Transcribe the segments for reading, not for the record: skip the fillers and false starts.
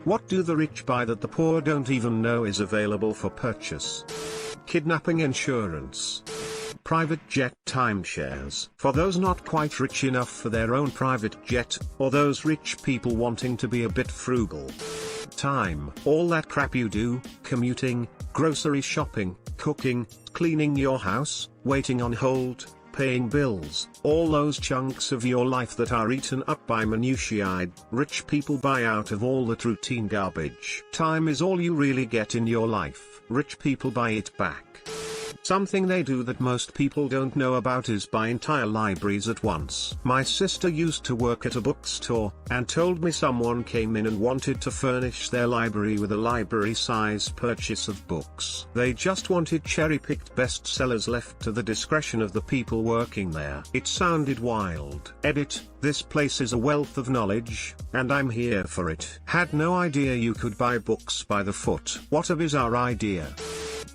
What do the rich buy that the poor don't even know is available for purchase? Kidnapping insurance. Private jet timeshares. For those not quite rich enough for their own private jet, or those rich people wanting to be a bit frugal. Time. All that crap you do, commuting, grocery shopping, cooking, cleaning your house, waiting on hold, paying bills, all those chunks of your life that are eaten up by minutiae, rich people buy out of all that routine garbage. Time is all you really get in your life. Rich people buy it back. Something they do that most people don't know about is buy entire libraries at once. My sister used to work at a bookstore, and told me someone came in and wanted to furnish their library with a library-size purchase of books. They just wanted cherry-picked bestsellers left to the discretion of the people working there. It sounded wild. Edit, this place is a wealth of knowledge, and I'm here for it. Had no idea you could buy books by the foot. What a bizarre idea.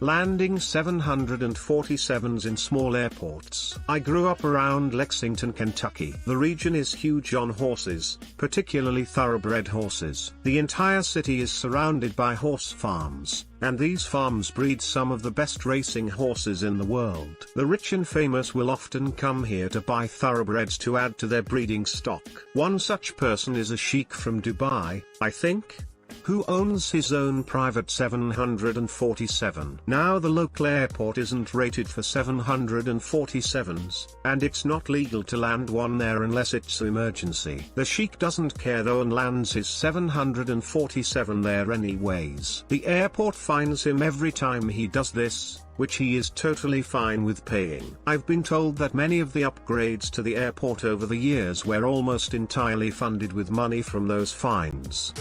Landing 747s in small airports. I grew up around Lexington, Kentucky. The region is huge on horses, particularly thoroughbred horses. The entire city is surrounded by horse farms, and these farms breed some of the best racing horses in the world. The rich and famous will often come here to buy thoroughbreds to add to their breeding stock. One such person is a sheik from Dubai, I think, who owns his own private 747. Now the local airport isn't rated for 747s, and it's not legal to land one there unless it's an emergency. The sheik doesn't care though and lands his 747 there anyways. The airport fines him every time he does this, which he is totally fine with paying. I've been told that many of the upgrades to the airport over the years were almost entirely funded with money from those fines.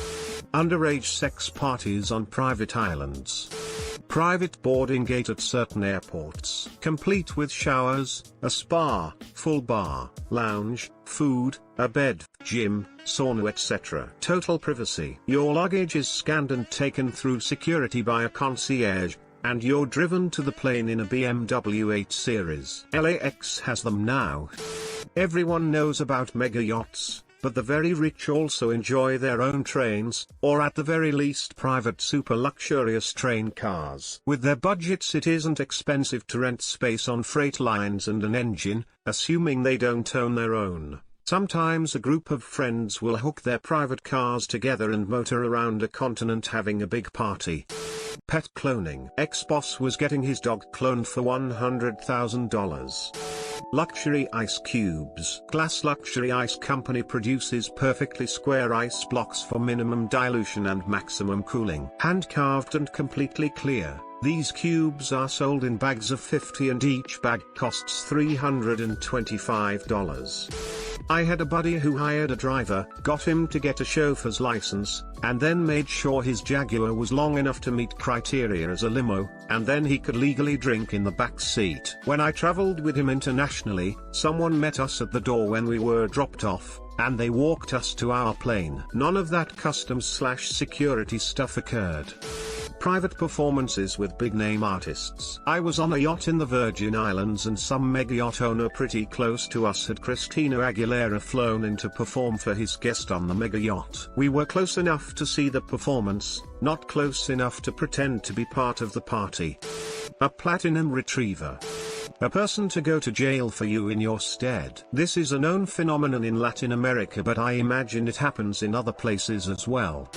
Underage sex parties on private islands. Private boarding gate at certain airports. Complete with showers, a spa, full bar, lounge, food, a bed, gym, sauna etc. Total privacy. Your luggage is scanned and taken through security by a concierge, and you're driven to the plane in a BMW 8 Series. LAX has them now. Everyone knows about mega yachts, but the very rich also enjoy their own trains, or at the very least private super luxurious train cars. With their budgets it isn't expensive to rent space on freight lines and an engine, assuming they don't own their own. Sometimes a group of friends will hook their private cars together and motor around a continent having a big party. Pet cloning. Ex-boss was getting his dog cloned for $100,000. Luxury ice cubes. Glass Luxury Ice Company produces perfectly square ice blocks for minimum dilution and maximum cooling. Hand-carved and completely clear, these cubes are sold in bags of 50 and each bag costs $325. I had a buddy who hired a driver, got him to get a chauffeur's license, and then made sure his Jaguar was long enough to meet criteria as a limo, and then he could legally drink in the back seat. When I traveled with him internationally, someone met us at the door when we were dropped off, and they walked us to our plane. None of that customs/security stuff occurred. Private performances with big-name artists. I was on a yacht in the Virgin Islands and some mega yacht owner pretty close to us had Christina Aguilera flown in to perform for his guest on the mega yacht. We were close enough to see the performance, not close enough to pretend to be part of the party. A platinum retriever. A person to go to jail for you in your stead. This is a known phenomenon in Latin America, but I imagine it happens in other places as well.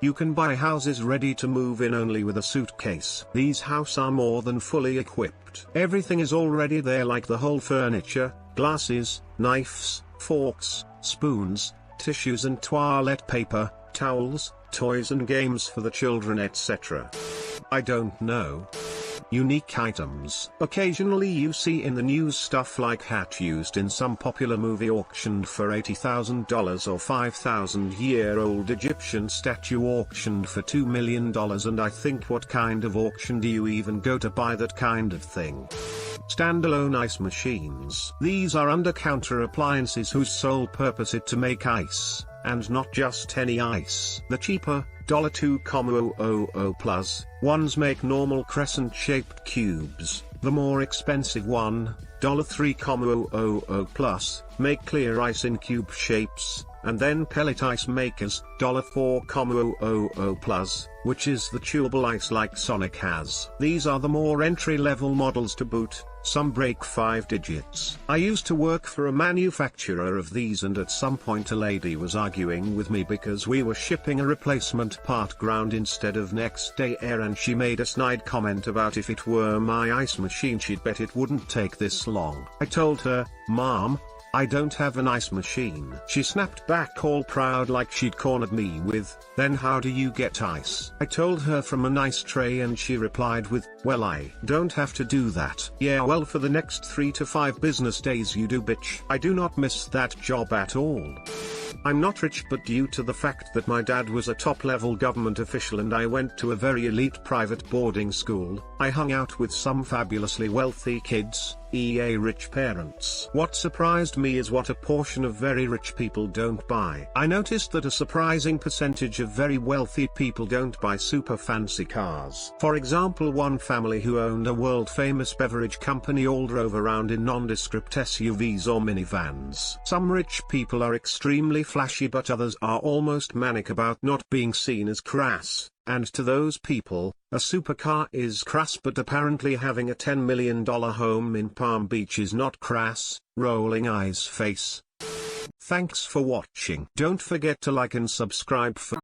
You can buy houses ready to move in only with a suitcase. These houses are more than fully equipped. Everything is already there, like the whole furniture, glasses, knives, forks, spoons, tissues and toilet paper, towels, toys and games for the children etc. I don't know. Unique items. Occasionally you see in the news stuff like hat used in some popular movie auctioned for $80,000 or 5,000-year-old Egyptian statue auctioned for $2 million, and I think, what kind of auction do you even go to buy that kind of thing? Standalone ice machines. These are under-counter appliances whose sole purpose is to make ice, and not just any ice. The cheaper, $2,000 plus ones make normal crescent-shaped cubes. The more expensive one, $3,000 plus, make clear ice in cube shapes, and then pellet ice makers, $4,000 plus, which is the chewable ice like Sonic has. These are the more entry-level models to boot. Some break 5 digits. I used to work for a manufacturer of these, and at some point a lady was arguing with me because we were shipping a replacement part ground instead of next day air, and she made a snide comment about if it were my ice machine she'd bet it wouldn't take this long. I told her, "Mom, I don't have an ice machine." She snapped back all proud like she'd cornered me with, "Then how do you get ice?" I told her from an ice tray, and she replied with, "Well, I don't have to do that." Yeah, well, for the next 3 to 5 business days you do, bitch. I do not miss that job at all. I'm not rich, but due to the fact that my dad was a top-level government official and I went to a very elite private boarding school, I hung out with some fabulously wealthy kids, rich parents. What surprised me is what a portion of very rich people don't buy. I noticed that a surprising percentage of very wealthy people don't buy super fancy cars. For example, one family who owned a world-famous beverage company all drove around in nondescript SUVs or minivans. Some rich people are extremely flashy, but others are almost manic about not being seen as crass. And to those people, a supercar is crass, but apparently having a $10 million home in Palm Beach is not crass. Rolling eyes face. Thanks for watching. Don't forget to like and subscribe for